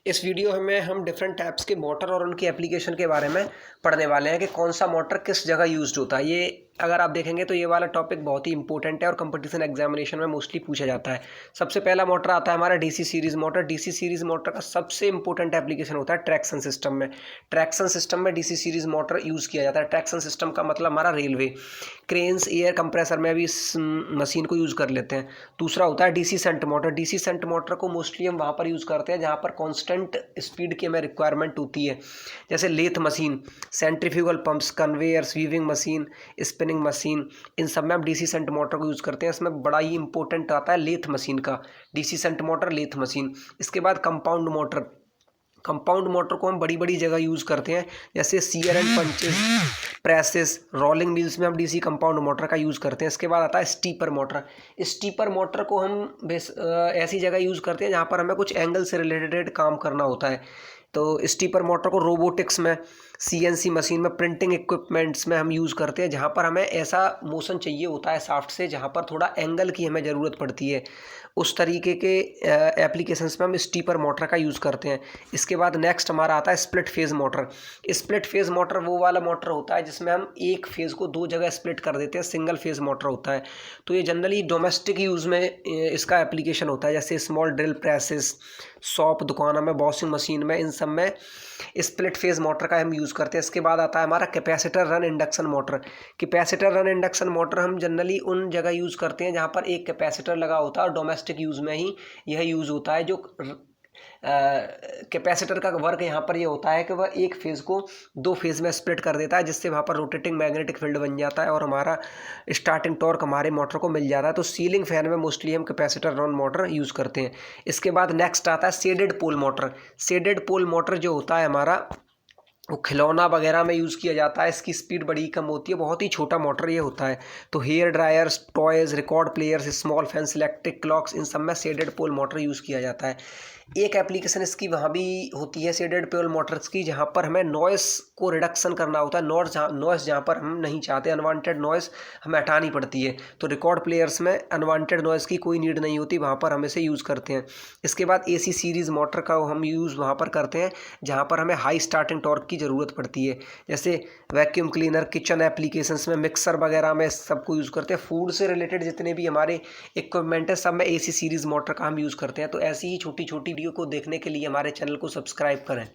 इस वीडियो में हम डिफरेंट टाइप्स के मोटर और उनकी एप्लीकेशन के बारे में पढ़ने वाले हैं कि कौन सा मोटर किस जगह यूज्ड होता है। ये अगर आप देखेंगे तो ये वाला टॉपिक बहुत ही इंपॉर्टेंट है और कंपटीशन एग्जामिनेशन में मोस्टली पूछा जाता है। सबसे पहला मोटर आता है हमारा DC series motor. DC series motor का सबसे इंपॉर्टेंट एप्लीकेशन होता है ट्रैक्शन सिस्टम में। ट्रैक्शन सिस्टम में डीसी सीरीज मोटर यूज़ किया जाता है। ट्रैक्शन सिस्टम का मतलब हमारा रेलवे, क्रेन्स, एयर कंप्रेसर में भी इस मशीन को यूज़ कर लेते हैं। दूसरा होता है DC shunt motor. DC shunt motor को मोस्टली हम वहाँ पर यूज़ करते हैं जहाँ पर कांस्टेंट स्पीड की हमें रिक्वायरमेंट होती है, जैसे lathe machine, centrifugal pumps, conveyors, weaving machine, spinning machine. इन सब में हम डीसी शंट मोटर को यूज़ करते हैं। इसमें बड़ा ही इंपॉर्टेंट आता है लेथ मशीन का, DC shunt motor, lathe machine. इसके बाद कंपाउंड मोटर। कंपाउंड मोटर को हम बड़ी बड़ी जगह यूज़ करते हैं, जैसे seer and punches, presses, rolling mills में हम डीसी कंपाउंड मोटर का यूज़ करते हैं। इसके बाद आता है स्टीपर मोटर। स्टीपर मोटर को हम ऐसी जगह यूज़ करते हैं जहाँ पर हमें कुछ एंगल से रिलेटेड काम करना होता है। तो स्टीपर मोटर को रोबोटिक्स में, सीएनसी मशीन में, प्रिंटिंग इक्विपमेंट्स में हम यूज़ करते हैं जहाँ पर हमें ऐसा मोशन चाहिए होता है शाफ्ट से जहाँ पर थोड़ा एंगल की हमें ज़रूरत पड़ती है। उस तरीके के एप्लीकेशंस में हम स्टीपर मोटर का यूज़ करते हैं। इसके बाद नेक्स्ट हमारा आता है split phase motor. Split phase motor वो वाला मोटर होता है जिसमें हम एक फेज़ को दो जगह स्प्लिट कर देते हैं, सिंगल फेज़ मोटर होता है। तो ये जनरली डोमेस्टिक यूज़ में इसका एप्लीकेशन होता है, जैसे स्मॉल ड्रिल प्रेसेस, शॉप, दुकानों में, वॉशिंग मशीन में, इन सब में स्प्लिट फेज़ मोटर का हम यूज़ करते हैं। इसके बाद आता है हमारा capacitor run induction motor. Capacitor run induction motor हम जनरली उन जगह यूज़ करते हैं जहाँ पर एक कैपेसिटर लगा होता है और डोमेस्टिक यूज़ में ही यह यूज़ होता है। जो कैपेसिटर का वर्क यहाँ पर ये होता है कि वह एक फेज़ को दो फेज़ में स्प्लिट कर देता है, जिससे वहाँ पर रोटेटिंग मैग्नेटिक फील्ड बन जाता है और हमारा स्टार्टिंग टॉर्क हमारे मोटर को मिल जाता है। तो सीलिंग फैन में मोस्टली हम कैपेसिटर रन मोटर यूज़ करते हैं। इसके बाद नेक्स्ट आता है shaded pole motor. Shaded pole motor जो होता है हमारा, वो खिलौना वगैरह में यूज़ किया जाता है। इसकी स्पीड बड़ी कम होती है, बहुत ही छोटा मोटर ये होता है। तो hair dryers, toys, record players, small fans, electric clocks, इन सब में शेडेड पोल मोटर यूज़ किया जाता है। एक एप्लीकेशन इसकी वहाँ भी होती है शेडेड पोल मोटर्स की, जहाँ पर हमें नॉइस को रिडक्शन करना होता है। नॉइस जहाँ पर हम नहीं चाहते, अनवांटेड नॉइस हमें हटानी पड़ती है। तो रिकॉर्ड प्लेयर्स में अनवांटेड नॉइस की कोई नीड नहीं होती, वहाँ पर हम इसे यूज़ करते हैं। इसके बाद एसी सीरीज़ मोटर का हम यूज़ वहाँ पर करते हैं जहाँ पर हमें हाई स्टार्टिंग टॉर्क की ज़रूरत पड़ती है, जैसे वैक्यूम क्लीनर, किचन एप्लीकेशंस में, मिक्सर वगैरह में सबको यूज़ करते हैं। फूड से रिलेटेड जितने भी हमारे इक्विपमेंट है सब में एसी सीरीज़ मोटर का हम यूज़ करते हैं। तो ऐसी ही छोटी छोटी वीडियो को देखने के लिए हमारे चैनल को सब्सक्राइब करें।